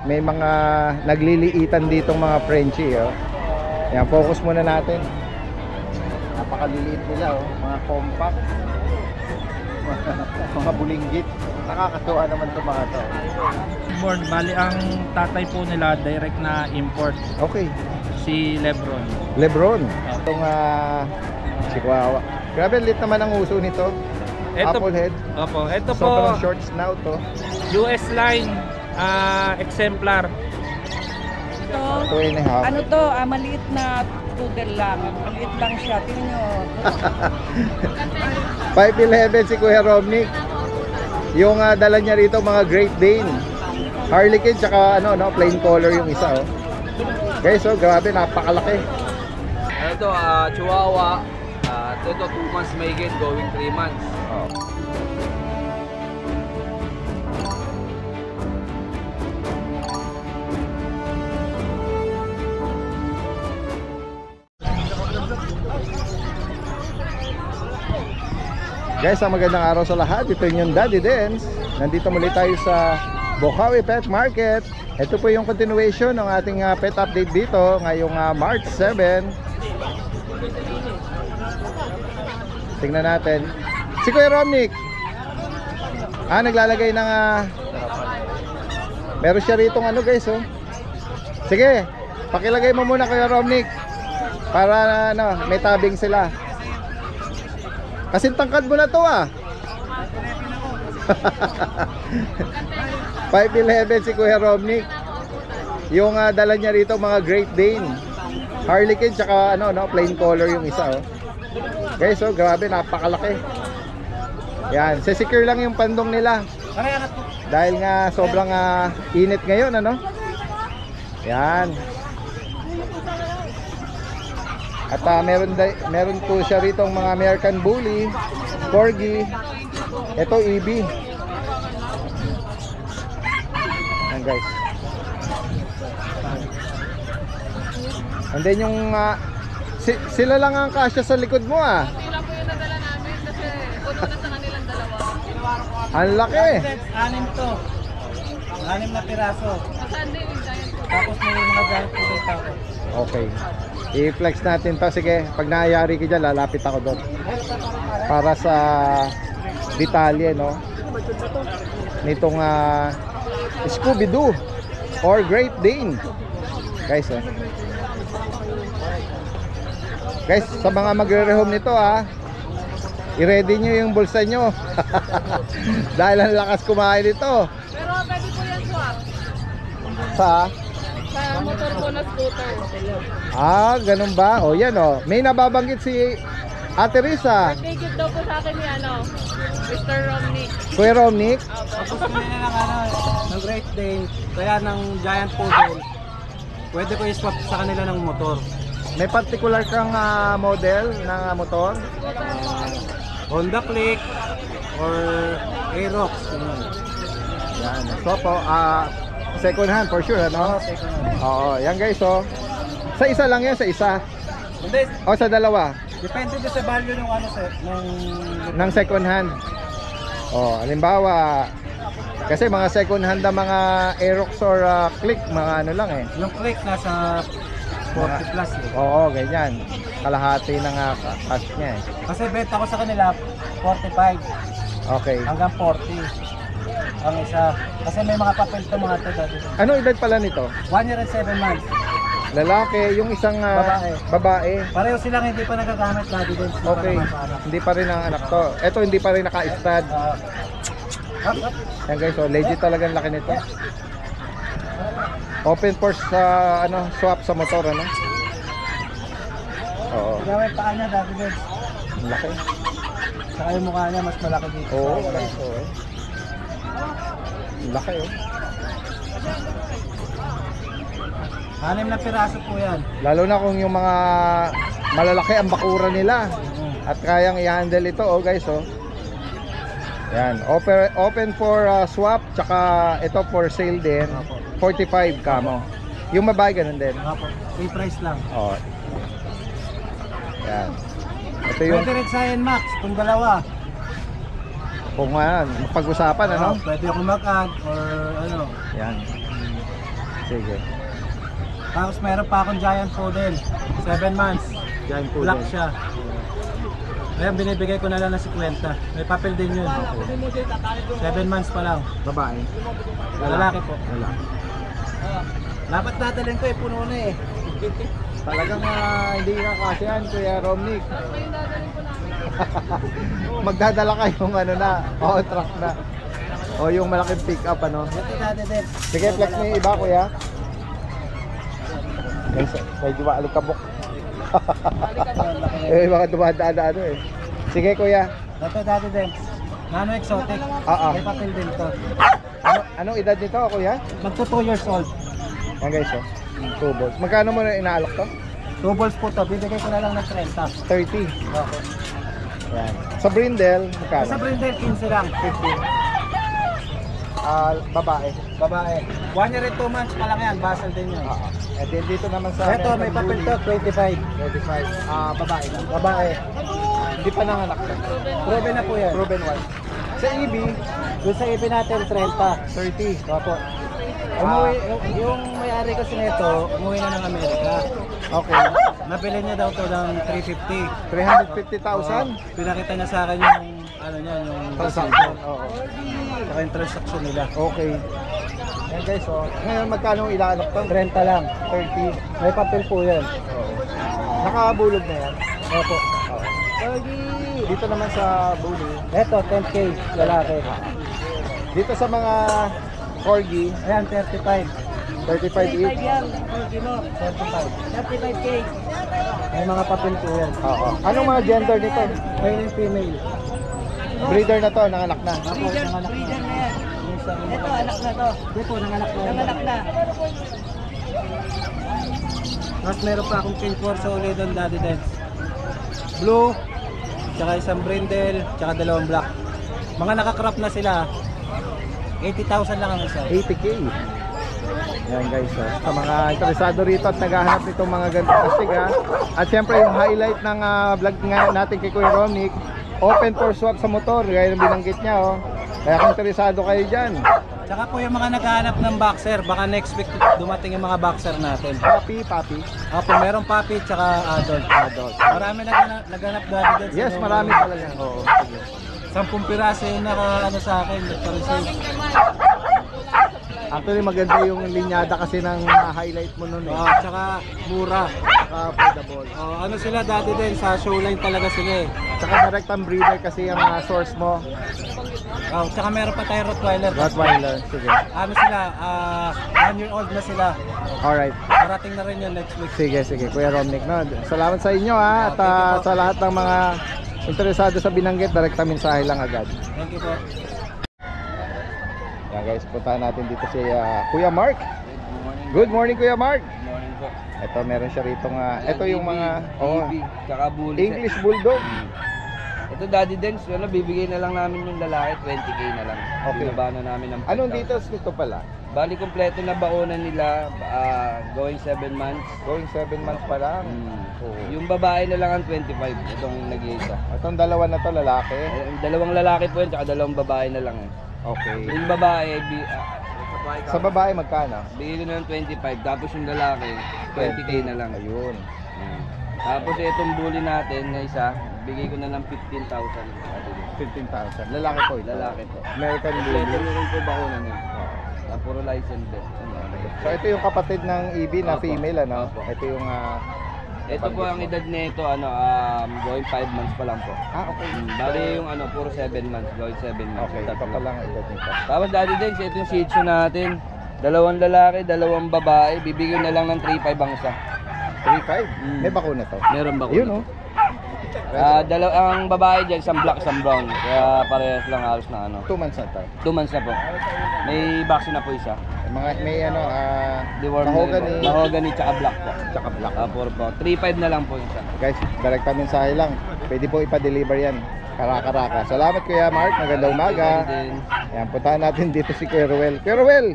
may mga nagliliitan ditong mga Frenchie, oh. Yan, focus muna natin. Napakaliliit nila, oh. Mga compact. Mga bulinggit. Nakakatuwa naman itong mga to. Born, bali ang tatay po nila direct na import. Okay. Si Lebron. Lebron. Itong Chihuahua. Grabe, lit naman ang uso nito. Applehead. Opo, ito po. Sobrang short snout to. US line exemplar. Ito, 2.5. ano to, maliit na poodle lang. Maliit lang siya. Tingnan nyo. 5'11" si Kuya Romnick. Yung dala niya rito mga Great Dane. Harlequin tsaka plain color yung isa, oh. Guys, oh, grabe, napakalaki. Ito, Chihuahua. Ito 2 months mahigit, going 3 months. Oh. Guys, magandang araw sa lahat. Ito yung Daddy Dens. Nandito muli tayo sa Bocaue Pet Market. Ito po yung continuation ng ating pet update dito ngayong March 7. Tingnan natin. Si Kuya Romnick. Naglalagay ng meron siya rito guys, oh. Sige, pakilagay mo muna Kuya Romnick para may tabing sila. Kasi tangkad mo na to, 5'11" si Kuya Romnick. Yung dala niya rito mga Great Dane. Harlequin tsaka plain color yung isa, oh. Guys, oh, grabe, napakalaki. Yan, secure lang yung pandong nila. Dahil nga sobrang init ngayon, Yan. At meron po siya rito mga American Bully, Corgi. Ito EB. Yan guys. And then yung sila lang ang kasya sa likod mo, Sila po yung nadala namin kasi puno na sa kanilang dalawa. Ang laki. 6 to. 6 na piraso. Sa Sunday yung giant po. Tapos may mga giant poodle tapo. Okay. I-flex natin to. Sige, pag naayari ka dyan, lalapit ako doon. Para sa detalye, nitong Scooby-Doo or Great Dane. Guys, guys, sa mga magre-rehome nito, i-ready nyo yung bulsa nyo. Dahil ang lakas kumain nito. Pero pwede po yan swap. Sa Motor po na scooter. ganun ba? O yan, may nababanggit si Ate Risa. Birthday gift daw po sa akin ni Mr. Romnick. Kuya Romnick. Tapos nila ng Great Dane, kaya ng giant poodle. Pwede ko i-swap sa kanila ng motor. May particular kang model ng motor? Honda Click or Aerox. Yan. So po, second hand for sure, Second hand. Oo, yan guys, oh. Sa isa lang yan, sa isa. Hindi, O sa dalawa, depende din sa value ng ng second hand. Halimbawa, kasi mga second hand na mga Aerox or Click, mga lang eh. yung Click nasa 40 plus Oo, ganyan. Kalahati ng cash niya eh. Kasi benta ko sa kanila 45 Okay. hanggang 40 ang isa. Kasi may mga papel to mga to dati. Anong edad pala nito? 1 year and 7 months. Lalaki, yung isang babae. Pareho silang hindi pa nagagamit dati din. Okay. Hindi pa rin ang anak to. Ito hindi pa rin naka-stud. Yan guys, legit talagang laki nito. Open force sa swap sa motor, Oo. Tigawin paa niya dati din. Ang laki. Saka yung mukha niya mas malaki dito. Oo, guys, Ang laki, oh. 6 na piraso po yan. Lalo na kung yung mga malalaki ang bakura nila at kayang i-handle ito, guys, Yan, open for swap, tsaka ito for sale din. 45 kamo. Yung babae ganun din. Free price lang. Yan. Ito yung Pwede rin sa NMAX kung dalawa. kung pag-usapan, Pwede akong mag-add or Yan. Sige. Tapos meron pa akong giant poodle. 7 months. Giant poodle. Black siya. Ayan, binibigay ko na lang ng 50. May papel din yun. 7 months pa lang. Babae. Lalaki po. Lalaki. Dapat dadalhin ko puno na eh. Talagang hindi ka kasi yan, Kuya Romnick. Magdadala ka yung ano na, truck na. O yung malaking pick up ano. Ito dati din. Sige, flex mo yung iba, Kuya. Guys, medyo maalikabok. Eh, baka dumadaan eh. Sige, Kuya. Ito dati din. Nano exotic. May papel din to. Anong edad nito, Kuya? Magto 2 years old. Yan guys, 2 balls. Magkano mo na inaalok to? 2 balls po to. Bibigay ko na lang ng 30. 30. Okay. Yan. Sa brindle, magkano? Sa brindle, 15 lang. 15. Babae. Babae. 1 year and 2 months pa lang yan. Basal din yun. And then dito naman sa Ito, may papel to. 25. 25. Babae lang. Babae. Hindi pa nanganak to. Proven na po yan. Proven one. Sa EB, Doon sa IP natin, 30. 30. Opo. Umuwi, yung may-ari kasi nito, umuwi na ng Amerika. Okay. Nabili niya daw to ng 350. 350,000. Pinakita niya sa akin yung ano niya, yung Transaction. Oo. saka yung transaction nila. Okay. Yan guys, ngayon magkano ilaalok to? 30 lang. 30. May papel po yan. Nakabulog na yan. Opo. Dito naman sa bully. Ito, 10K, lalaki. Dito sa mga corgi, Ayan, 35. 35 each. 35 yan. Kilo. 35. 35K. May mga papel po yan. Oo. Anong mga gender nito? Male and female. Breeder na to, nanganak na. Ako, Breeder, nanganak breeder na. na yan. Yung isa, Ito, anak na to. Dito, nanganak na. Nanganak na. Tapos meron pa akong King Corso ulit doon, Daddy Dance. Blue, tsaka isang brindle, tsaka dalawang black. Mga nakakrap na sila. 80,000 lang ang isa. 80K. Yan guys, sa mga interesado rito at naghahanap nitong mga ganitong astig At syempre yung highlight ng vlog nga natin kay Kuya Romnick, open for swap sa motor, gaya ng binanggit niya Kaya kung interesado kayo dyan, Tsaka po yung mga naghahanap ng boxer, baka next week dumating yung mga boxer natin. papi. Opo, merong puppy tsaka adult. Marami naghanap Daddy Dance. Yes, marami talaga. Oo, sige. 10 piraso yung naka sa akin, nagpa-receive. Actually maganda yung linyada kasi ng highlight mo nun Tsaka mura. affordable. Ano sila Daddy Dance, sa showline talaga sila eh. Tsaka direct ang breeder kasi yung source mo. Tsaka meron pa tayo Rottweiler. Rottweiler, sige. Ano sila, 1 year old na sila. Alright. Parating na rin yun next week. Sige, Kuya Romnick. No? Salamat sa inyo at sa lahat ng mga interesado sa binanggit, direkta mensahe lang agad. Thank you po. Yan guys, puntahan natin dito si Kuya Mark. Good morning Kuya Mark. Good morning po. Ito meron siya rito ito yung mga Tsaka bully. English Bulldog. Ito Daddy Dance, bibigay na lang namin yung lalaki, 20K na lang. Okay. Binaba na namin ng 5,000. Anong details nito pala? Bali, kompleto na baonan nila, going 7 months. Going 7 months pa lang. Oo. Yung babae na lang ang 25, itong nag-iisa. Itong dalawa na to lalaki. Dalawang lalaki po yun, tsaka dalawang babae na lang Okay. Yung babae, Sa babae magkano? bigay ko na ng 25, tapos yung lalaki, 20K na lang. Ayun. Tapos itong bully natin na isa, bigay ko na lang 15,000. 15,000. Lalaki po ito. Lalaki po. American Kompleto Bully. na rin po bakunan yun. Puro license din. So ito yung kapatid ng EB na Opo. female Opo. Ito yung Ito po ang edad nito, going 5 months pa lang po. okay. Bali yung puro 7 months, going 7 months. Okay, ito pa lang ang edad nito. Tapos Daddy Dance, ito yung Shih Tzu natin. Dalawang lalaki, dalawang babae, bibigyan na lang ng 3,500 ang isa. 3,500. May bakuna to. Meron ba ko? Ayun ang babae dyan, isang black, isang brown. Kaya parehas lang halos na 2 months na to. 2 months na po. May vaccine na po isa. May Deworm mahogany. Mahogany tsaka black po. Tsaka black. Puro po. 3,500 na lang po yung isa. Guys, direkta mensahe lang. Pwede po ipa-deliver yan. Karaka-raka. Salamat Kuya Mark. Magandang umaga. Ayan, puntahan natin dito si Kuya Ruel. Kuya Ruel,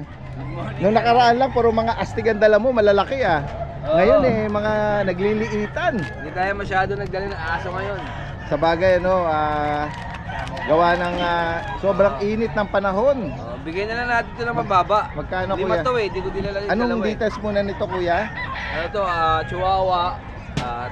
nung nakaraan lang, puro mga astig ang dala mo, malalaki Ngayon mga nagliliitan. Hindi tayo masyado nagdala ng aso ngayon. Sa bagay, Gawa ng sobrang init ng panahon. Bigyan na lang natin ito ng mababa. Magkano, 5 kuya? to eh, di ko dinala yung Anong dalawa eh. details muna nito, kuya? Ano to, Chihuahua.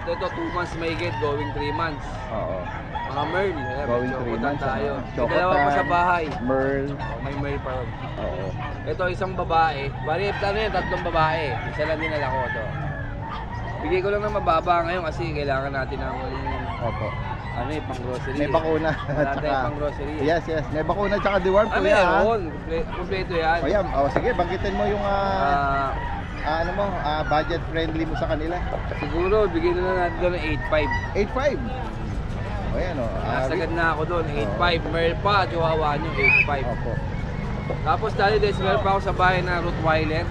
Ito 2 months may get, going 3 months. Oo. Mga Merl, Going may 3 chocotan months. tayo. ano? May dalawa pa sa bahay. Merl. May Merl pa ron. Oo. Ito isang babae. Bali, ano yun, 3 babae. Isa lang dinala ko to. Bigay ko lang ng mababa ngayon kasi kailangan natin ng Opo. ano eh, pang grocery. May bakuna. Wala tayong pang grocery. Yes, yes. May bakuna tsaka deworm, Ah, kuya. meron. Kompleto yan. O yan. O, sige, banggitin mo yung ano mo, budget friendly mo sa kanila. Siguro, bigyan na lang natin doon ng 8.5. 8.5. O yan o. Nasagad na ako doon, 8.5. Merl pa, Chihuahua nyo, 8.5. Opo. Tapos dahil meron pa ako sa bahay na Rottweiler.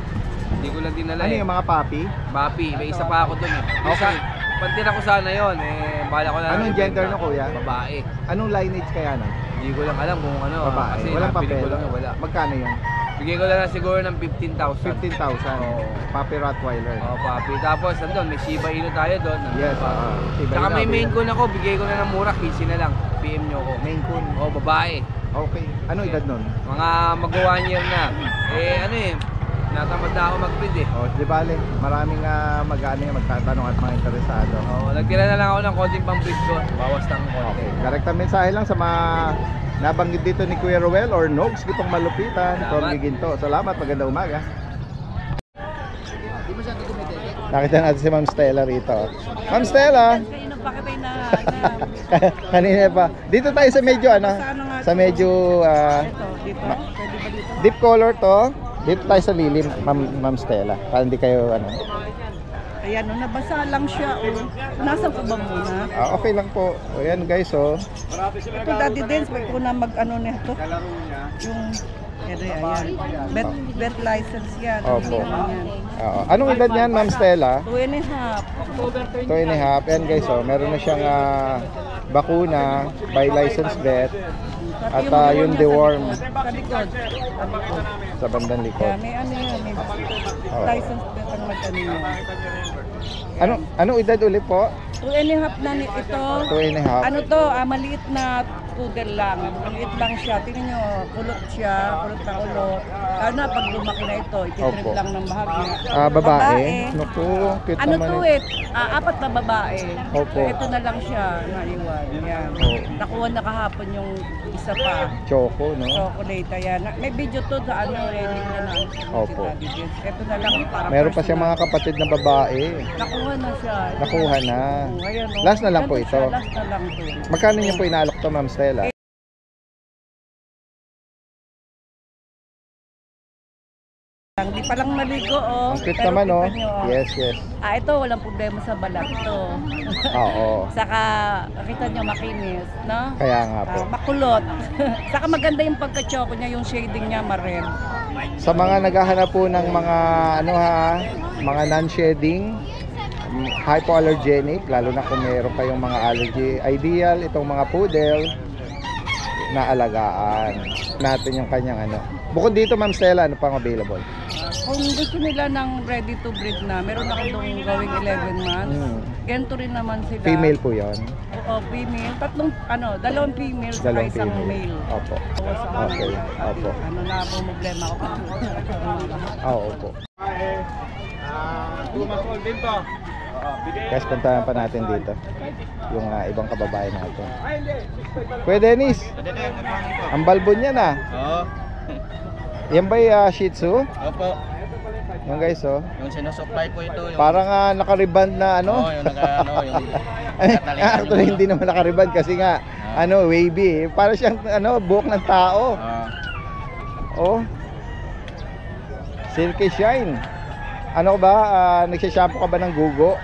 Hindi ko lang dinala Ano eh. yung mga papi? Mapi, may isa pa ako doon eh. Okay. Pantira ko sana yon eh, bala ko na lang Anong gender no, kuya? Babae. Anong lineage kaya nun? Hindi ko lang alam kung ano. Babae. Kasi Walang napili papel. ko lang yun, wala. Magkano yun? Bigay ko lang siguro ng 15,000. 15,000. Oo. Papi Rottweiler. Oo, papi. Tapos andun, may Shiba Inu tayo doon. Yes. Shiba Saka Inu may main available. coon ako, bigay ko na ng mura, 15 na lang. PM nyo ako. Main Coon. Oo, babae. Okay. Anong edad nun? Mga mag-1 year na. Eh, ano eh, natamad na ako mag-breed eh. Oh, di bale, maraming magtatanong at mga interesado. Oo, nagtira na lang ako ng konting pang-breed ko. Bawas ng konti. Okay. Direktang mensahe lang sa mga nabanggit dito ni Kuya Roel or Nogs Gitong Malupitan Salamat. from Giginto. Salamat, magandang umaga. Nakita natin si Ma'am Stella rito. Ma'am Stella! Kayo na bakit ay na Kanina pa. Dito tayo sa medyo sa medyo ito, dito. Pwede ba dito? deep color to. Dito tayo sa lilim, Ma'am Stella. Para hindi kayo Ayan, no, nabasa lang siya. Oh. Nasaan ko ba muna? okay lang po. O yan guys, oh. Ito, Daddy Dance, pwede ko na mag-ano nito. Yung, ayan. Bet license yan. Opo. Yan. Oo. Anong edad niyan, Ma'am Stella? 2.5. 2.5. Yan guys, oh. Meron na siyang bakuna by license vet at yung deworm Sa likod. sa bandang Kaya likod. may ano yan, may Oo. license bet ang mag-ano yan. Anong edad ulit po? 2.5 na ito. 2.5. Ano to, maliit na poodle lang. Maliit lang siya. Tingnan nyo, kulot siya, kulot na kulot. Lalo na pag lumaki na ito, ititrip Opo. lang ng bahagi. Babae. Naku, cute Ano naman to eh. 4 na babae. Opo. Ito na lang siya, naiwan. Yan. Oo. Nakuha na kahapon yung isa pa. Choco, no? Chocolate, ayan. May video to sa ready na na. Opo. Ito na lang para Meron pa siyang personal. mga kapatid na babae. Nakuha na siya. Nakuha na. Oo, ayan, oh. Last na lang po Ganun ito. siya, last na lang to. Magkano niyo po inaalok to, Ma'am Stella? Hindi pa lang naligo, oh. Ang cute Pero naman, kita oh. nyo, oh. Yes, yes. Ito, walang problema sa balat to. Oo. Saka, kita nyo, makinis, no? Kaya nga po. Makulot. Saka maganda yung pagka-choco niya, yung shading niya, ma-red. Sa mga naghahanap po ng mga mga non-shedding, hypoallergenic, lalo na kung meron kayong mga allergy, ideal itong mga poodle na alagaan natin yung kanyang Bukod dito, Ma'am Stella, ano pang available? Kung gusto nila ng ready to breed na, meron ako doon gawing 11 months. Ganito rin naman sila. Female po yon. Oo, female. Dalawang female sa Dalawang isang female. male. Opo. Oo, sa Okay, opo. Ano na po problema ko. Opo. Guys, puntahan pa natin dito yung ibang kababayan natin. Kuya Dennis, ang balbon niya na. Oo. Yan ba Shih Tzu? Opo. Yung guys, oh. Yung sinusupply po ito. Yung, Parang nakariband na Oo, yung yung Actually, hindi naman nakariband kasi nga, wavy. Para siyang, buhok ng tao. Oh. Silky shine. Ano ba? Nagsashampoo ka ba ng gugo?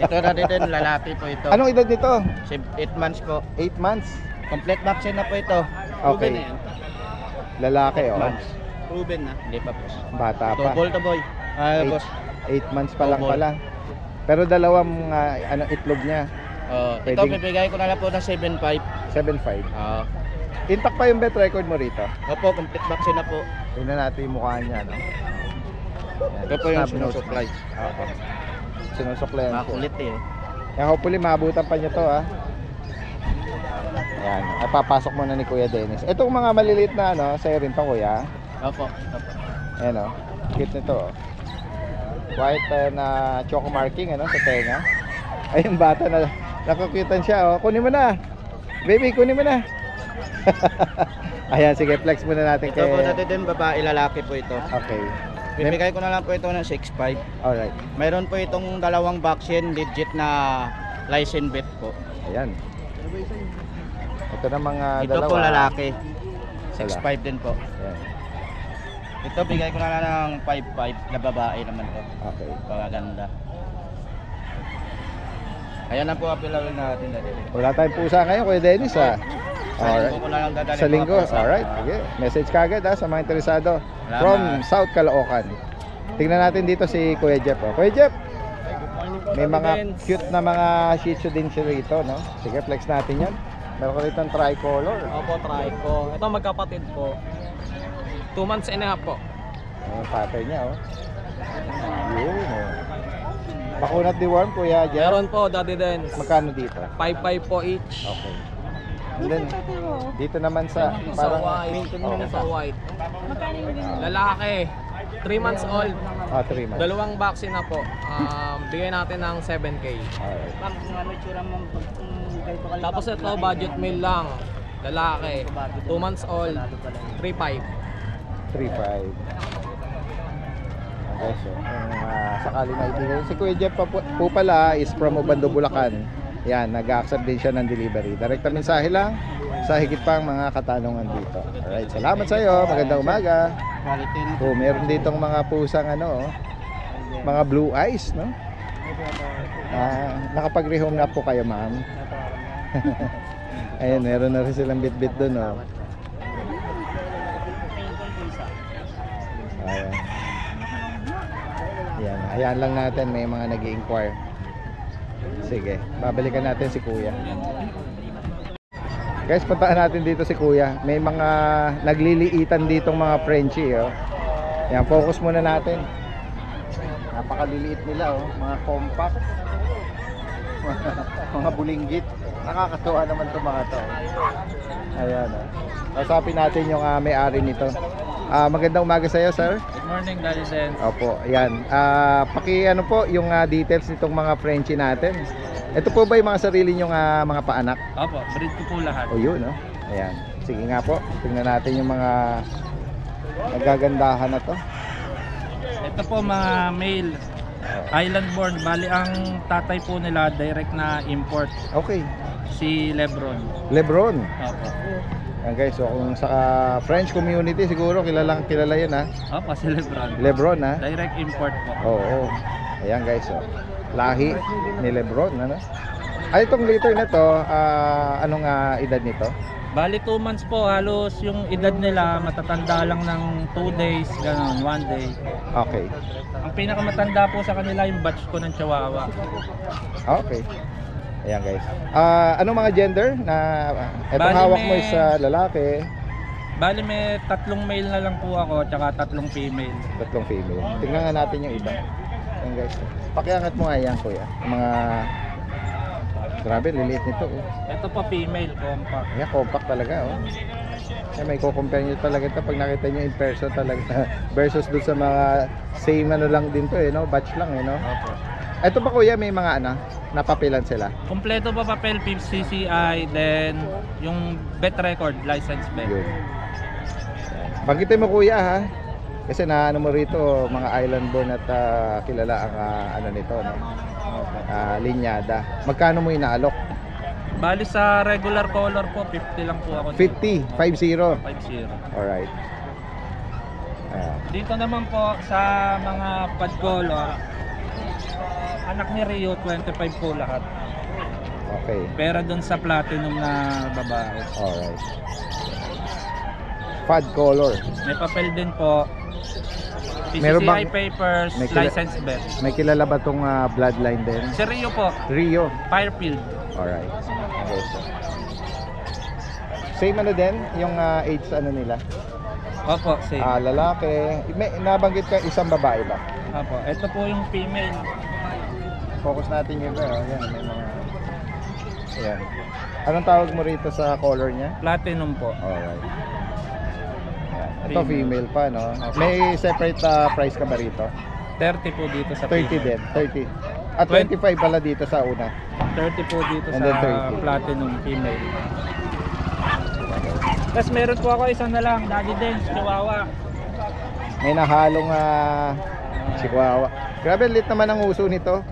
Ito na din, lalaki po ito. Anong edad nito? 8 months po. 8 months? Complete vaccine na po ito. Okay. Lalaki, oh. Proven na. Hindi pa po. Bata pa. Double to boy. 8 months pa lang Double. pala. Pero dalawang itlog niya. Ito Pwedeng- bibigay ko na lang po ng 7.5. 7.5. Oo. Intact pa yung bet record mo rito. Opo, complete vaccine na po. Tingnan natin yung mukha niya, no? Yan. Ito po yung Snub nose. sinusupply. Okay. Sinusuklayan ko. Makulit eh. Kaya hopefully maabutan pa niya to, Ayan, napapasok muna ni Kuya Dennis. Itong mga maliliit na ano, sa'yo rin to, Kuya. Opo. Ayan o, cute nito oh. White na choco marking ano, sa tenga. Ay, yung bata na nakakutan siya oh. Kunin mo na. Baby, kunin mo na. Ayan, sige, flex muna natin Ito po natin din, babae, lalaki po ito. Okay. Bibigay ko na lang po ito ng 6.5. Alright. Mayroon po itong dalawang vaccine, legit na license vet po. Ayan. Ito na mga Ito dalawa. po lalaki. Wala. 6.5 din po. Ayan. Ito bigay ko na lang ng 5.5 na babae naman to. Okay. Pagaganda. Ayan na po apilawin natin natin. Wala tayong pusa ngayon, Kuya Dennis ha. Alright. Ko na lang dadalhin Sa linggo, mga pusa. alright. Sige. Message kagad ha sa mga interesado. Salamat. From South Caloocan. Tingnan natin dito si Kuya Jeff. Oh. Kuya Jeff, may mga cute na mga Shih Tzu din siya rito, no? Sige, flex natin yan. Meron ko rito ang tricolor. Opo, try ko. Ito magkapatid po. 2 months and a half po. Ayan, pattern niya, oh. Yun, oh. Bakunat deworm, Kuya Jeff. Meron po, Daddy Dens. Magkano dito? 5.5 po each. Okay. And then, dito naman sa Sa parang white. oh, Sa white. Lalaki. 3 months old. 3 months. Dalawang vaccine na po. Bigay natin ng 7K. Alright. Ma'am, kung ano itsura mo pag ganito ka Tapos ito, budget meal lang. Lalaki. 2 months old. 3.5. 3.5. Okay, so sakali na ibigay. Si Kuya Jeff po pala is from Obando, Bulacan. Yan, nag-accept din siya ng delivery. Direkta mensahe lang sa higit pang mga katanungan dito. Alright, salamat sa iyo. Magandang umaga. quality na. Oh, meron ditong mga pusang ano, oh, mga blue eyes, no? Nakapag-rehome na po kayo, ma'am. Ayun, meron na rin silang bit-bit doon, oh. Ayan. Ayan, ayan lang natin, may mga nag-i-inquire. Sige, babalikan natin si Kuya. Guys, puntaan natin dito si Kuya. May mga nagliliitan ditong mga Frenchie, oh. Ayan, focus muna natin. Napakaliliit nila, oh. Mga compact. Mga bulinggit. Nakakatuwa naman itong mga to. Ayan, oh. Kasapin natin yung may-ari nito. Magandang umaga sa iyo, sir. Good morning, Daddy Dens. Opo, ayan. Ano po yung details nitong mga Frenchie natin. Ito po ba yung mga sarili nyong mga paanak? Opo, breed ko po lahat. O yun, no? Ayan. Sige nga po, tingnan natin yung mga nagagandahan na to. Ito po mga male. Island born. Bali ang tatay po nila direct na import. Okay. Si Lebron. Lebron. Opo. Ayan guys, so kung sa French community siguro kilala yun ha. Opo, si Lebron. Lebron ha. Direct import po. Oo. Ayan guys, so lahi ni Lebron, ano? Ay, itong litter na to, anong edad nito? Bali 2 months po, halos yung edad nila matatanda lang ng 2 days, gano'n, 1 day. Okay. Ang pinakamatanda po sa kanila yung batch ko ng Chihuahua. Okay. Ayan guys. Anong mga gender na itong Bali, hawak mo may- is lalaki, Bali may 3 male na lang po ako, tsaka 3 female. 3 female. Tingnan nga natin yung iba. Ayan guys. Pakiangat mo nga yan, kuya. Mga grabe, liliit nito. Oh. Ito po female, compact. Ayan, compact talaga. Oh. Ayan, may compare nyo talaga ito pag nakita nyo in person talaga. Versus dun sa mga same ano lang din to, no? Batch lang, no? Opo. Ito pa kuya, may mga napapilan sila. Kompleto pa papel, PCCI, then yung vet record, license vet. Yun. Banggitin mo kuya ha. Kasi naano mo rito mga island born at kilala ang nito, no? Linyada. Magkano mo inaalok? Bali sa regular color po, 50 lang po ako. 50, 50. 50. Alright. Dito naman po sa mga pad color, anak ni Rio, 25 po lahat. Okay. Pero dun sa platinum na babae. Alright. Fad color. May papel din po. Meron PCCI bang- papers, may license vet. May kilala ba tong bloodline din? Si Rio po, Rio. Firefield. Alright. Okay. Same ano din yung age nila? Opo, same. Lalaki. May nabanggit ka isang babae ba? Opo, ito po yung female. Focus natin yung iba. Ayan, may mga... Ayan. Anong tawag mo rito sa color niya? Platinum po. Alright. Ayan. Ito female pa, no? May separate price ka ba rito? 30 po dito sa 30 din, 30. At 25 pala dito sa una. 30 po dito And sa then 30. Platinum female. Tapos meron po ako isang na lang, Daddy Dance, Chihuahua. May nahalong chihuahua. Grabe, lit naman ang uso nito.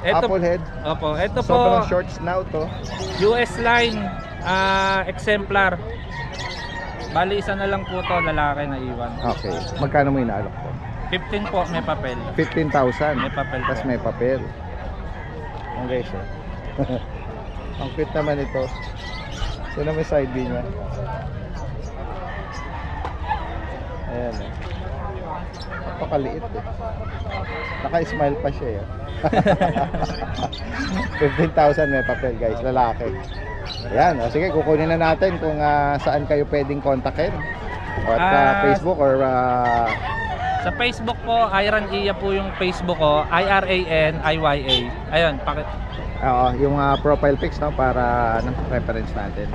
Apple head. Opo, ito Sobrang po short snout to. US line exemplar. Bali isa na lang po to, lalaki na iwan. Okay. Magkano mo inaalok to? 15 po, may papel. 15,000. May papel po. Tapos may papel. Okay siya. Ang cute naman ito. So na may side B niya. Ayan eh. Napakaliit eh. Naka-smile pa siya eh. 15,000 may papel guys, lalaki. Ayan, o sige, kukunin na natin kung saan kayo pwedeng kontakin. O at Facebook or Sa Facebook po, Iran Iya po yung Facebook ko, IRANIYA. Ayun, yung profile pics, no, para reference natin.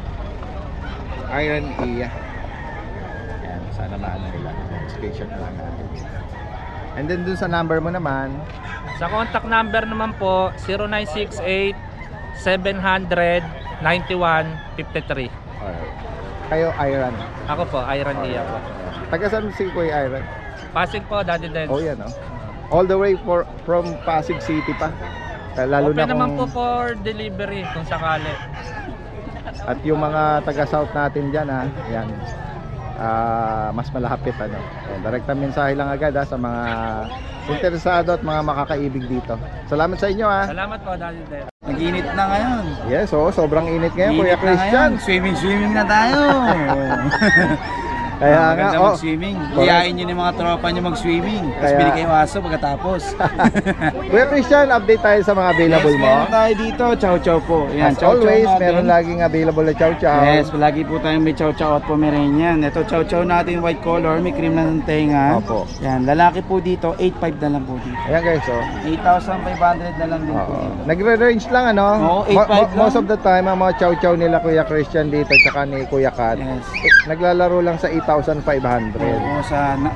Iron Iya. Ayan, sana maano nila. Screenshot na lang natin. And then dun sa number mo naman, sa contact number naman po, 0968-700-9153. alright. Kayo Iron. Ako po, Iran Iya po. Taga saan si Kuya Iron? Pasig po, Daddy Dance. Oh yan, no. All the way from Pasig City pa. Lalo Open na naman po kung for delivery kung sakali. at yung mga taga South natin diyan yan. Mas malapit ano. Ayan, direktang mensahe lang agad sa mga interesado at mga makakaibig dito. Salamat sa inyo Salamat po, Daddy Dance. Nag-init na ngayon. Yes, sobrang init ngayon, Kuya Init na Christian. ngayon. Swimming na tayo. Kaya nga, Maganda mag-swimming. correct. Iyain nyo ng mga tropa nyo mag-swimming. Tapos Kaya- bili kayo aso pagkatapos. Kuya Christian, update tayo sa mga available Yes, mo. meron tayo dito. Chow Chow po. Yan, As Chow Chow always, natin. meron laging available na chow chow. Yes, palagi po tayong may Chow Chow at Pomeranian. Ito Chow Chow natin white color, may cream na ng tenga. Opo. Yan, lalaki po dito, 8.5 na lang po dito. Ayan guys, 8,500 na lang din po Oo. dito. Nagre-range lang ano. Oo, 8.5 lang. Most of the time ang mga chow chow nila Kuya Christian dito tsaka ni Kuya Kat. Yes. Naglalaro lang sa 8,500. Oo,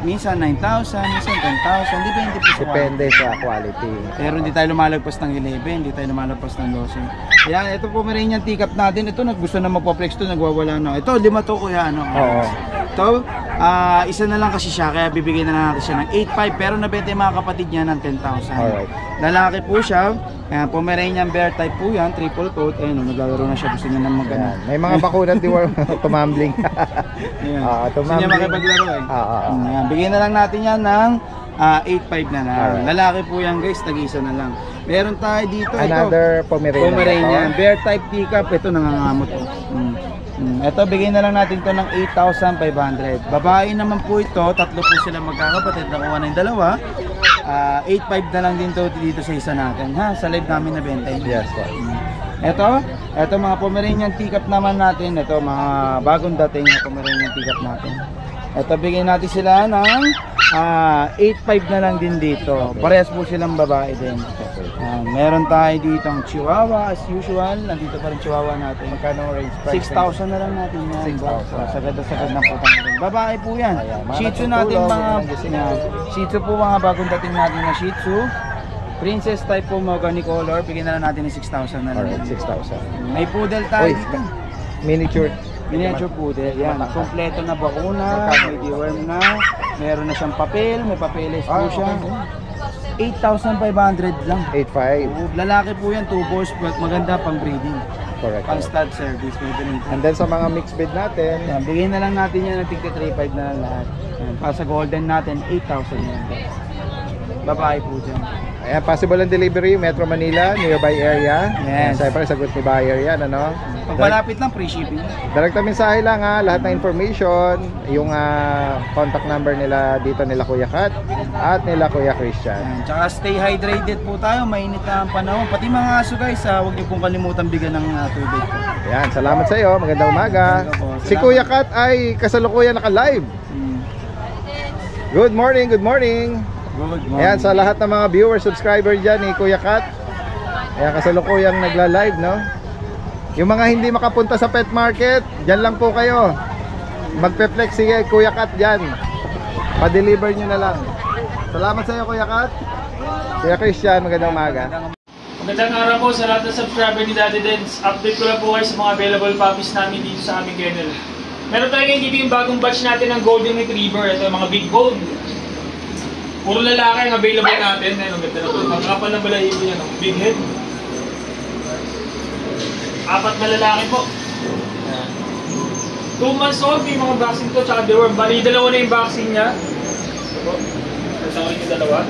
minsan 9,000, minsan 10,000, depende po sa Depende sa quality. Pero hindi tayo lumalagpas ng 11, hindi tayo lumalagpas ng 12. Yan, ito po Pomeranian teacup natin. Ito gusto na magpa-flex to, nagwawala na. Ito, 5 to kuya ano. Oo. Ito, isa na lang kasi siya, kaya bibigyan na natin siya ng 8.5 pero nabenta yung mga kapatid niya ng 10,000. Alright. Lalaki po siya. Pomeranian bear type po yan, triple coat. Ayun, naglalaro na siya, gusto niya na Ayan. May mga bakunan di tumambling. Ayan. Tumambling. Gusto niya makipaglaro eh. Ayan, bigyan na lang natin yan ng 8.5 na lang. Alright. Lalaki po yan guys, tag-isa na lang. Meron tayo dito, Another Pomeranian. Pomeranian, bear type teacup. Ito nangangamot to. Ito, bigyan na lang natin to ng 8,500. Babae naman po ito, tatlo po sila magkakapatid, nakuha na yung dalawa. 8.5 na lang din to dito sa isa natin, ha? Sa live namin na benta yun. Yes, sir. Ito mga Pomeranian teacup naman natin. Ito mga bagong dating na Pomeranian teacup natin. Ito bigyan natin sila ng 8.5 na lang din dito. Parehas po silang babae din. Meron tayo dito ang Chihuahua as usual. Nandito pa rin Chihuahua natin. Magkano range price? 6,000 na lang natin yan. 6,000. Sagad na sagad na po tayo. Babae po yan. Ayan, mga Shih Tzu natin natutulog, mga walang gising. Shih Tzu po mga bagong dating natin na Shih Tzu. Princess type po mahogany color. Bigyan na lang natin ng 6,000 na lang. Alright, 6,000. May poodle tayo Uy, dito. miniature. Miniature poodle. Yan. Kompleto na bakuna. May deworm na. Meron na siyang papel. May papeles po siya. 8,500 lang. 8.5. Lalaki po yan. 2 balls. Maganda pang breeding. Correct. Pang stud service. May ganito. And then sa mga mixed breed natin, Yan, bigyan na lang natin yan ng tigka 3.5 na lang lahat. Yan, para sa golden natin, 8,000 yan. Babae po dyan. ayan, possible ang delivery, Metro Manila, nearby area. Yes. Siyempre, sagot ni buyer yan, ano? Pag malapit lang, free shipping. Direct na mensahe lang lahat ng information, yung contact number nila dito nila Kuya Kat at nila Kuya Christian. Yan. Tsaka stay hydrated po tayo, mainit na ang panahon. Pati mga aso guys, huwag niyo pong kalimutan bigyan ng tubig. Ayan, salamat sa iyo, magandang umaga. Si Kuya Kat ay kasalukuyan naka-live. Good morning, good morning. Good morning. Ayan, sa lahat ng mga viewers, subscriber dyan ni Kuya Kat. Ayan, kasalukuyang nagla-live, no? Yung mga hindi makapunta sa pet market, dyan lang po kayo. Magpe-flex si Kuya Kat dyan. Pa-deliver nyo na lang. Salamat sa iyo, Kuya Kat. Kuya Christian, magandang umaga. Magandang araw po sa lahat ng subscriber ni Daddy Dens. Update ko lang po kayo sa mga available puppies namin dito sa aming kennel. Meron tayo ngayon dito yung bagong batch natin ng Golden Retriever. Ito yung mga big bone. Puro lalaki ang available natin. Ayun, ganda na po. Ang kapal ng balahibo niya, no? Big head. 4 na lalaki po. 2 months old, may mga vaccine to, tsaka deworm. Bali, dalawa na yung vaccine niya. Ito po. Ito ko yung dalawa.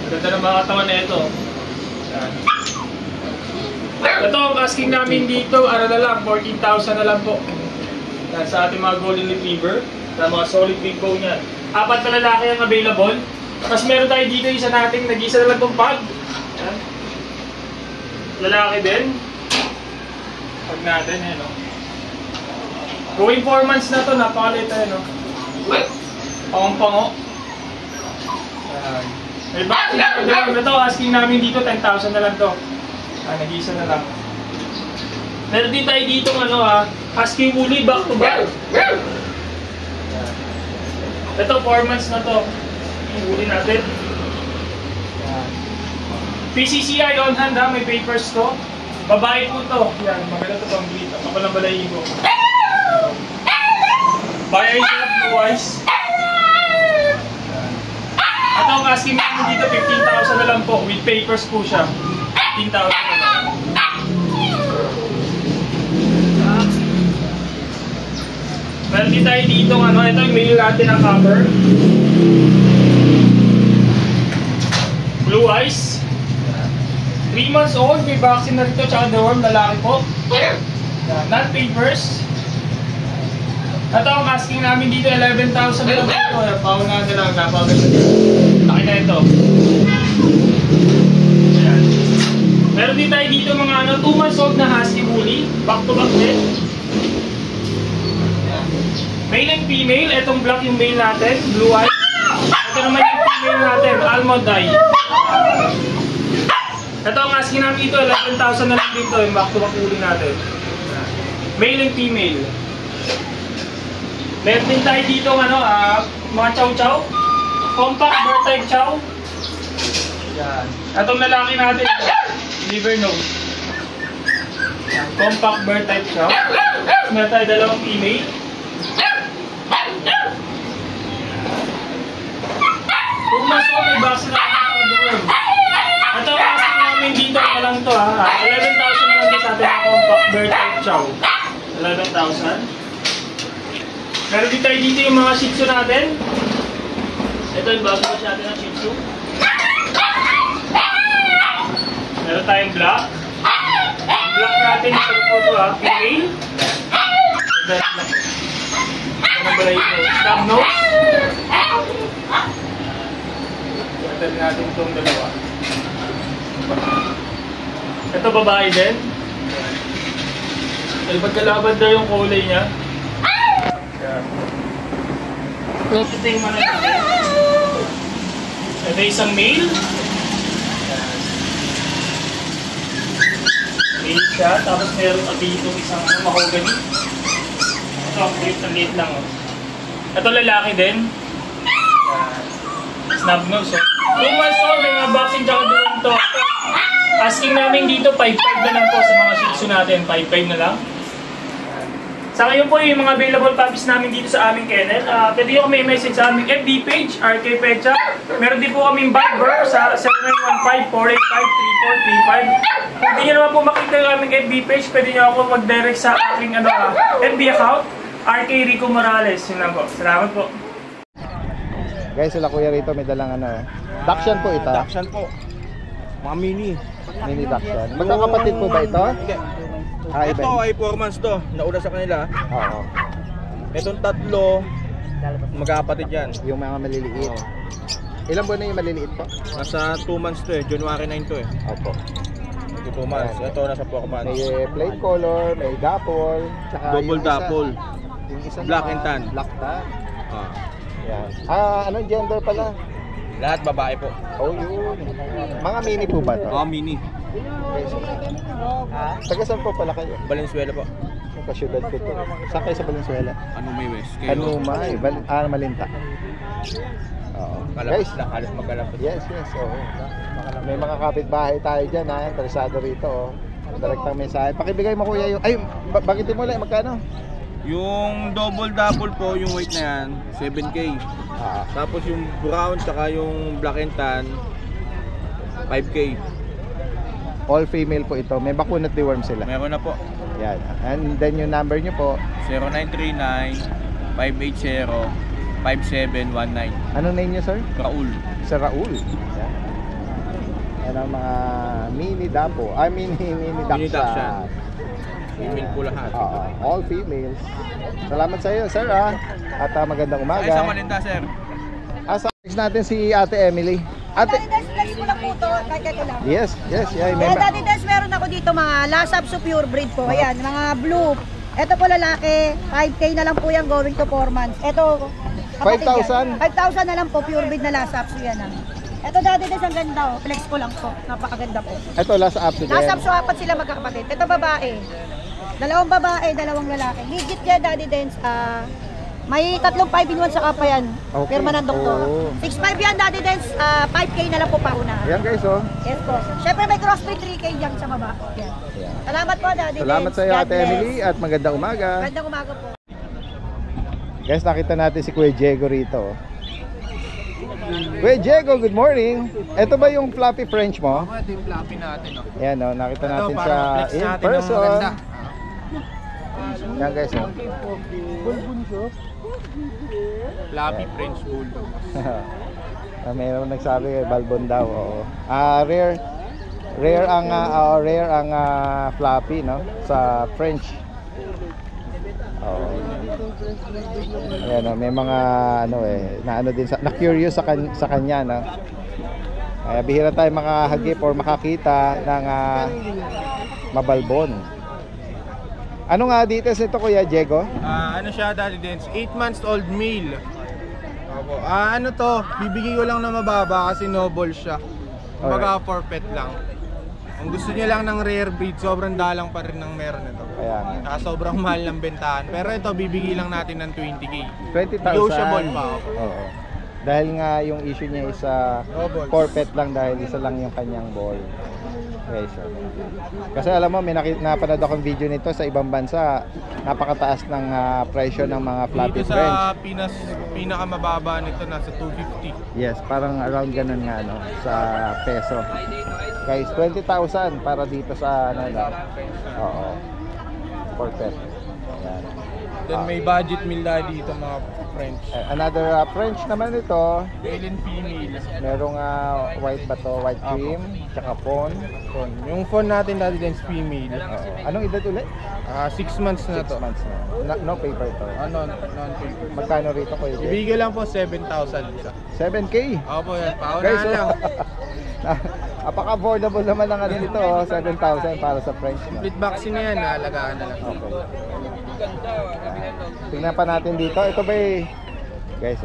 Ganda ng mga katawan na ito. Ito ang asking namin dito, ano na lang, 14,000 na lang po. Yan, sa ating mga Golden Retriever. Sa mga solid big bone yan. 4 na lalaki ang available. Tapos meron tayo dito isa nating nag-isa na lang itong pag. Yan. Lalaki din. Pag natin, eh, no? Going 4 months na to, napakalit, eh, no? Pangong-pango. Yan. May vaccine na ito, asking namin dito 10,000 na lang to. Nag-isa na lang. Meron din tayo dito husky woolly back to back. Ito 4 months na to. Yung woolly natin. PCCI on hand ha, may papers to. Babae po to. Yan, maganda to pang dito. Kapalang balahibo. By blue eyes. Ito ang asking namin dito 15,000 na lang po. With papers po siya. 15,000 na lang. Meron din tayo dito ito yung male natin ang cover. Blue eyes. 3 months old, may vaccine na rito, tsaka deworm, lalaki po. Non-papers. Ito ang asking namin dito, 11,000 na lang ito. Paunahan na lang, napaganda. Laki na ito. Ayan. Meron din tayo dito mga 2 months old na husky woolly, back to back din. Male and female, itong black yung male natin, blue eyes. Ito naman yung female natin, almond eye. Ito ang asking namin dito, 11,000 na lang dito yung back to back woolly natin. Male and female. Meron din tayo dito mga chow-chow. Compact bird type chow. Yan. Itong lalaki natin, liver nose. Compact bird type chow. Meron tayo dalawang female. Kung mas may vaccine na deworm. Ito ang asking namin dito, na lang to 11,000 na lang din sa atin ang compact bird type chow. 11,000. Meron din tayo dito yung mga Shih Tzu natin. Ito yung bago natin ng Shih Tzu. Meron tayong black. Yung black natin, ito po ito female. Ano ba yung snub nose? Ito natin itong dalawa. Ito babae din. Ay, pagkalaban daw yung kulay niya. Ito yung mga natin. Ito isang male. Male siya. Tapos meron dito isang mahogany. Ito ang liit lang. Ito lalaki din. Snub nose. 2 months old, may mga vaccine tsaka doon to. Asking namin dito 5,500 na lang po sa mga Shih Tzu natin. 5,500 na lang. Sa ngayon po yung mga available puppies namin dito sa aming kennel. Pwede nyo kami i-message sa aming FB page, RK Petcha. Meron din po kaming Viber sa 0915-485-3435. Kung di nyo naman po makita yung aming FB page, pwede nyo ako mag-direct sa aking FB account, RK Rico Morales. Yun lang po. Salamat po. Guys, sila kuya rito may dalang Dachshund po ito. Dachshund po. Mga mini. Mini Dachshund. Magkakapatid po ba ito? Ito ay 4 months to. Nauna sa kanila. Oo. Itong tatlo, magkakapatid yan. Yung mga maliliit. Ilang buwan na yung maliliit po? Nasa 2 months to eh. January 9 to eh. Opo. Ito 2 months. Ito nasa 4 months. May plain color, may dapple, tsaka Double yung dapple. Yung isa Black naman, and tan. Black tan. Ah. Yan. Anong gender pala? Lahat babae po. Oh, yun. Mga mini po ba to? Mini. Okay, so, taga saan po pala kayo? Valenzuela po. Yung kasyudad ko to. Saan kayo sa Valenzuela? Ano may west? Kanumay. Malinta. Oo. Guys, lang halos magkalapit. yes, oo. May mga kapitbahay tayo dyan ha. Interesado rito oh. Direktang mensahe. Pakibigay mo kuya yung... Ay, bagitin mo lang. Magkano? Yung double po, yung weight na yan, 7K. Tapos yung brown tsaka yung black and tan, 5K. All female po ito. May bakuna at deworm sila. Meron na po. Yan. And then yung number nyo po. 0939-580-5719. Anong name nyo sir? Raul. Sa Raul. Yan. Yan ang mga mini dapo. Mini Mini dachshund. dachshund. Female po lahat. All females. Salamat sa iyo, sir At magandang umaga. Ay, sa Malinda, sir. Sa next natin si Ate Emily. Ate, Flex ko lang po ito. Kaya ko lang. yes. Kaya Daddy Des, meron ako dito mga Lhasa Apso pure breed po. Ayan, mga blue. Ito po lalaki, 5K na lang po yan going to 4 months. Ito, 5,000? 5,000 na lang po, pure breed na Lhasa Apso yan. Ito Daddy Des, ang ganda. Flex ko lang po. Napakaganda po. Ito Lhasa Apso din. Lhasa Apso, 4 sila magkakapatid. Ito babae. 2 babae, 2 lalaki. Legit yan Daddy Des. May 3 5-in-1 sa kapa yan. Okay. Pirma ng doktor. Oh. 6'5 yan Daddy Des. 5K na lang po pauna. Yan guys Yes po. Siyempre may crossbreed 3K dyan sa baba. Yan. Salamat po Daddy Salamat Des. sa iyo God Ate bless. Emily at magandang umaga. Magandang umaga po. Guys, nakita natin si Kuya Diego rito. Kuya Diego, good morning. Ito ba yung fluffy French mo? Ito yung fluffy natin. Yan nakita natin Ito, siya para ma-flex in natin ng person. maganda. Yan guys Fluffy French Bulldog. Mayroon nagsabi balbon daw. Oo. Rare ang fluffy no sa French. Oh. Ayan, may mga din na curious sa kanya no. Kaya bihira tayo makahagip or makakita ng mabalbon. Ano nga details nito Kuya Diego? Ano siya Daddy Dens? 8 months old male. Opo. Ano to? Bibigay ko lang na mababa kasi noble siya. Kumbaga for pet lang. Kung gusto niyo lang ng rare breed, sobrang dalang pa rin ng meron ito. Ayan. Sobrang mahal ng bentahan. Pero ito, bibigay lang natin ng 20K. 20,000. Negotiable pa. Oo. Dahil nga yung issue niya is balls. for pet lang dahil isa lang yung kanyang ball. Okay, so. Kasi alam mo, may napanood akong video nito sa ibang bansa. Napakataas ng presyo ng mga fluffy Dito French. sa Pinas, pinakamababa nito nasa 250. Yes, parang around ganun nga sa peso. Guys, 20,000 para dito sa Oo. For pet. Ayan. Then may budget meal na dito mga French. Another French naman ito. Male and female. Merong white ba to? White cream, tsaka fawn. Yung phone natin dati din is female. Anong edad ulit? 6 months na 6 to. months na. No paper to. Non-paper. Magkano rito ko yun? Ibigay lang po 7,000 isa. 7K? Opo yan, Guys, paunahan lang. Apaka-affordable naman ang nito, 7,000 para sa French. No? Complete vaccine na yan, naalagaan na lang. Okay. Tingnan pa natin dito. Ito ba guys,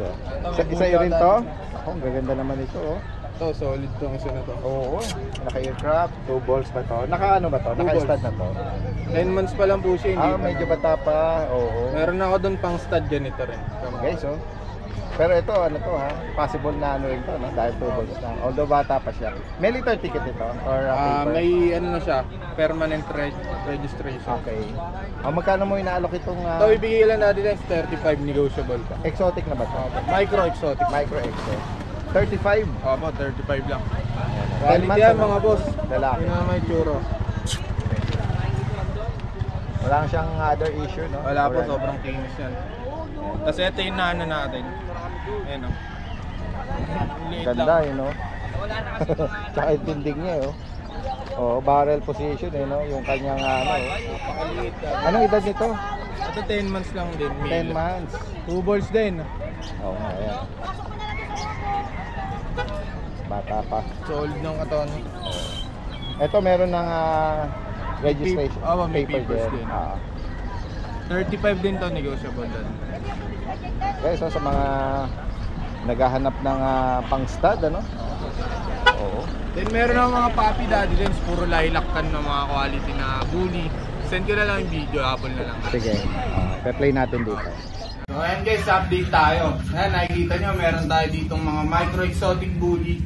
isa rin to. Ako, ang gaganda naman ito. Ito, solid tong isa na to. Oo. Naka-aircraft, 2 balls ba to? Naka-ano ba to? Naka-stud na to? 9 months pa lang po siya, hindi pa. Medyo bata pa. Oo. Meron ako doon pang stud ganito rin. Guys, pero ito, possible na rin to, no? Dahil 2 balls na. Although bata pa siya. May liter ticket ito? Or paper? May na siya, permanent registration. Okay. Magkano mo inaalok itong... Ito, ibigay lang natin ng 35 negotiable pa. exotic na ba to? Micro-exotic. Micro-exo. 35. Opo, 35 lang. 10 Quality months, yan mga boss. Lalaki. Yun na may tsuro. Wala siyang other issue, no? Wala po, Or ano? sobrang kinis yan. Kasi ito yung naano natin. Ayan o. Liit Ganda, lang. no? Tsaka yung tinding niya, barrel position, no? Yung kanyang, Napakaliit lang. Anong edad nito? Ito 10 months lang din. 10 months. 2 balls din. Oo nga, ayan. Bata pa. Solid ng katawan. Ito meron ng registration. May paper papers din. din. 35 din to, negotiable din. Guys, sa mga naghahanap ng pang stud, ano? Oo. Then meron ng mga puppy daddy dens, puro lilac tan ng mga quality na bully. Send ko na lang yung video, habol na lang. Sige. Pe-play natin dito. So ayan guys, update tayo. Ayan, nakikita nyo, meron tayo ditong mga micro exotic bully.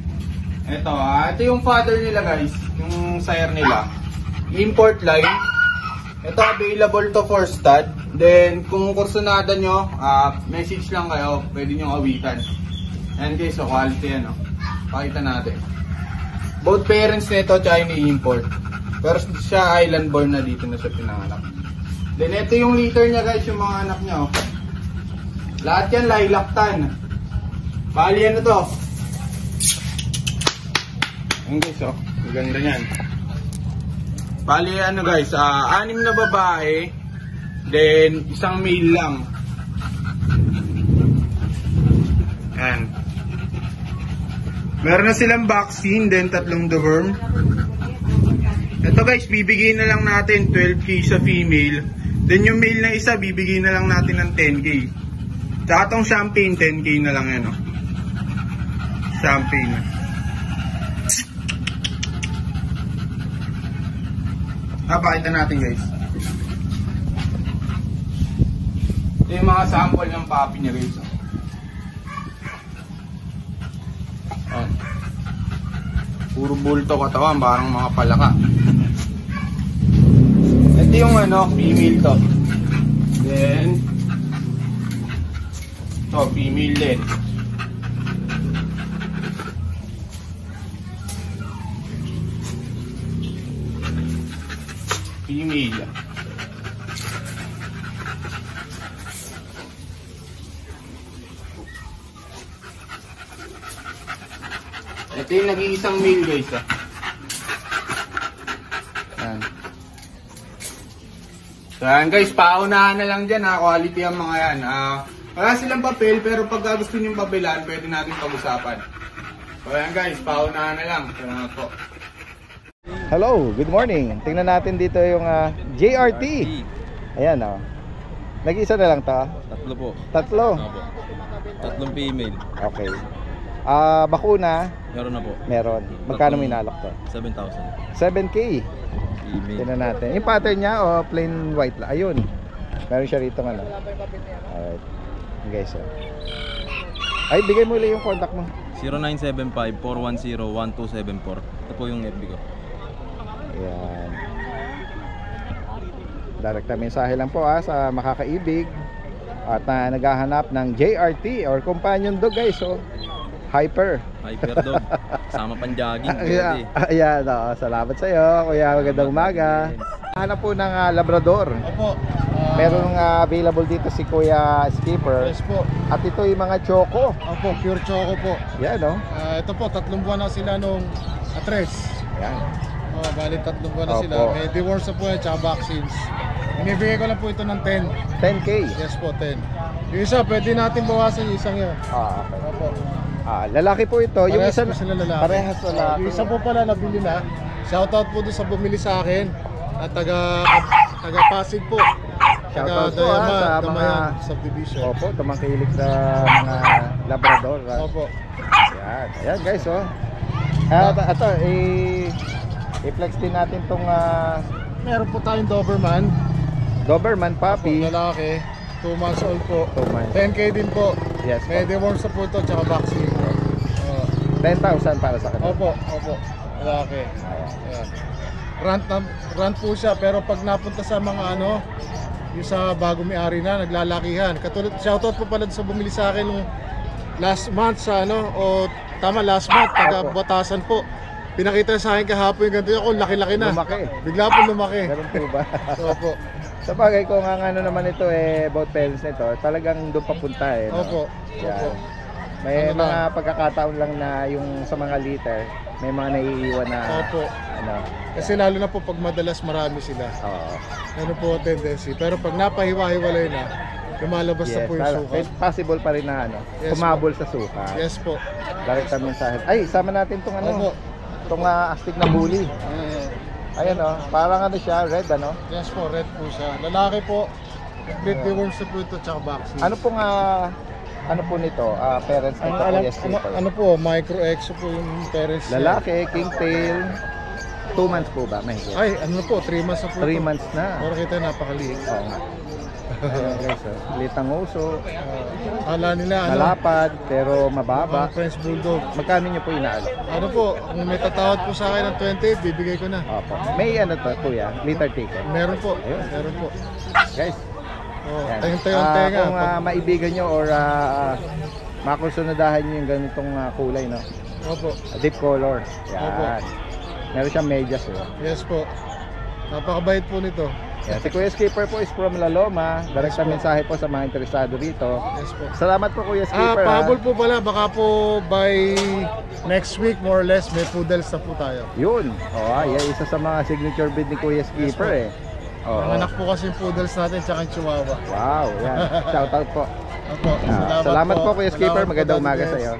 Ito yung father nila guys, yung sire nila. Import line. Ito available to for stud. Then kung kursunada nyo, message lang kayo, pwede nyo awitan. Ayan guys, so quality yan. Pakita natin. Both parents nito tsaka ini-import. Pero siya island born na, dito na siya pinanganak. Then ito yung litter niya guys, yung mga anak niya. Lahat yan lilac tan. Bali ano to? Ayan guys, maganda yan. Bali ano guys, 6 na babae, then isang male lang. Ayan. Meron na silang vaccine, then 3 deworm. Ito guys, bibigyan na lang natin 12k sa female. Then yung male na isa, bibigyan na lang natin ng 10k. Tsaka tong champagne, 10k na lang yan. Champagne. Pakita natin guys. Ito yung mga sample ng puppy niya guys. Puro bulto katawan, parang mga palaka. Ito yung female to. Then female din. Female. Ito yung nag-iisang male guys. Yan. So yan guys, paunahan na lang dyan quality ang mga yan. Wala silang papel, pero pag gusto nyo papelan, pwede natin pag-usapan. So yan guys, paunahan na lang. Salamat po. Hello, good morning. Tingnan natin dito yung JRT. Ayan Nag-isa na lang to? 3 po. 3? Opo. 3 female. Okay. Bakuna? Meron na po. Meron. Magkano may nalak to? 7,000. 7K. Female. Tingnan natin. Yung pattern niya plain white lang? Ayun. Meron siya rito Alright. Guys, ay, bigay mo ulit yung contact mo. 0975-410-1274. Ito po yung FB ko. Ayan. Direkta mensahe lang po sa makakaibig at naghahanap ng JRT or companion dog guys. Hyper dog. Sama pang jogging. Ayan, salamat sa iyo kuya, magandang umaga. Hanap po ng Labrador. Opo. Meron available dito si Kuya Skipper. Yes po. At ito yung mga choco. Opo, pure choco po. Yan ito po, 3 buwan na sila nung atres. Yan. Bali 3 buwan na sila. May deworms na po yan, tsaka vaccines. Inibigay ko lang po ito ng 10. 10K? Yes po, 10. Yung isa, pwede natin bawasan yung isang yun. Okay. Opo. Lalaki po ito. Yung isa po sila lalaki. Parehas lalaki. Yung isa po pala nabili na. Shoutout po doon sa bumili sa akin. At taga Pasig po. Shoutout po sa mga subdivision. Opo, tumangkilik sa mga Labrador. Opo. Yan. Ayan guys ito i-flex din natin tong meron po tayong Doberman puppy. Lalaki. 2 months old po. 2 months. 10k din po. Yes. May deworms na po ito tsaka vaccine. 10,000 para sa kanila. Opo. Lalaki. Ayan. Rant po siya, pero pag napunta sa mga yung sa bago may-ari na, naglalakihan. Katulad, shoutout po pala sa bumili sa akin nung last month last month, taga Batasan po. Pinakita sa akin kahapon yung ganito yung laki-laki na. Lumaki. Bigla po lumaki. Ganun po ba? Opo. Sa bagay kung naman ito about parents nito, talagang doon papunta Opo. Yan. May mga pagkakataon lang na yung sa mga liter, may mga naiiwan na Opo. Kasi lalo na po pag madalas marami sila. Oo. Ano po ang tendency. Pero pag napahiwa-hiwalay na, lumalabas na po yung sukat. Possible pa rin na kumabol sa sukat. Yes po. Direkta mensahe. Ay, sama natin tong Opo. Tong astig na bully. Ayan parang siya, red Yes po, red po siya. Lalaki po. Complete deworms na po ito, tsaka vaccine. Ano pong Ano po nito? Parents nito, Kuya Skipper. Ano po, micro exo po yung parents niya. Lalaki, king tail. 2 months po ba? Mahigit. Ay, ano po, 3 months na po. 3 months na. Pero kita napakaliit. Oo nga. Ayan, guys, litang uso. Kala nila, Malapad, pero mababa. French Bulldog. Magkano nyo po inaalok? Ano po, kung may tatawad po sa akin ng 28, bibigay ko na. Opo. May ano to, kuya? Liter ticket. Meron po. Ayun. Meron po. Guys, Tayong tenga. kung maibigan nyo or makusunadahan nyo yung ganitong kulay, no? Opo. Deep color. Yan. Opo. Meron siyang medyas, eh. Yes po. Napakabait po nito. Yan. Si Kuya Skipper po is from La Loma. Direct na mensahe po sa mga interesado rito. Yes po. Salamat po, Kuya Skipper. Pahabol po pala, baka po by next week more or less may poodles na po tayo. Yun. Yan isa sa mga signature breed ni Kuya Skipper, eh. Ang anak po kasi yung poodles natin tsaka yung chihuahua. Wow, yan. Shoutout po. Opo. Salamat po, Kuya Skipper. Magandang umaga sa iyo.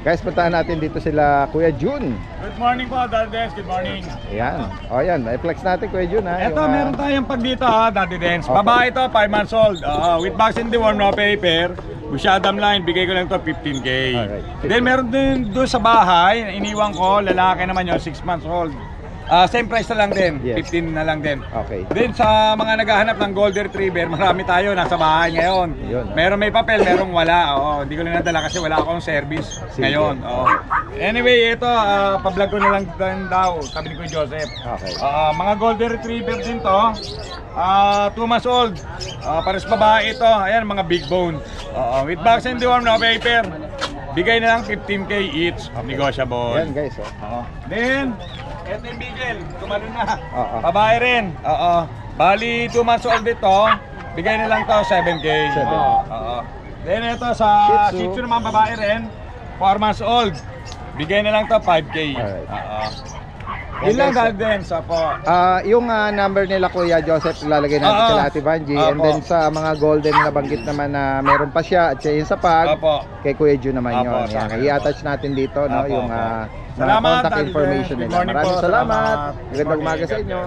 Guys, puntahan natin dito sila Kuya Jun. Good morning po, Daddy Dance. Good morning. Ayan. Ayan, i-flex natin Kuya Jun, ha. Ito, meron tayong pag dito, Daddy Dance. Babae ito, 5 months old. With vaccine deworm, no paper. Busyadam line, bigay ko lang ito 15K. Alright. Then meron din doon sa bahay, iniwan ko, lalaki naman yun, 6 months old. Same price na lang din, Yes. 15 na lang din. Okay. Then sa mga naghahanap ng Golden Retriever, marami tayo nasa bahay ngayon. Yun. Meron may papel, merong wala. Hindi ko na nadala kasi wala akong service Sige. ngayon. Anyway, ito, pa-vlog ko na lang din daw, sabi ni Kuya Joseph. Okay. Mga Golden Retriever din to. 2 months old. Pares babae ito. Ayan, mga big bone. With vaccine deworm, no paper. Bigay na lang 15K each. Negotiable. Ayan, guys, Then, eto yung Beagle, tumalo na. Oo. Babae rin. Bali, 2 months old ito. Bigay na lang to 7K. Then ito sa Shih Tzu naman babae rin. 4 months old. Bigay na lang to 5K. Yun lang din sa po. Yung number nila Kuya Joseph, lalagay natin kila Ate Vanji. And then sa mga golden na banggit naman na meron pa siya at siya yung sa pag. Kay Kuya Jun naman yun. Yan. I-attach natin dito, no, yung Salamat, contact information nila. Maraming salamat. Magandang umaga sa inyo.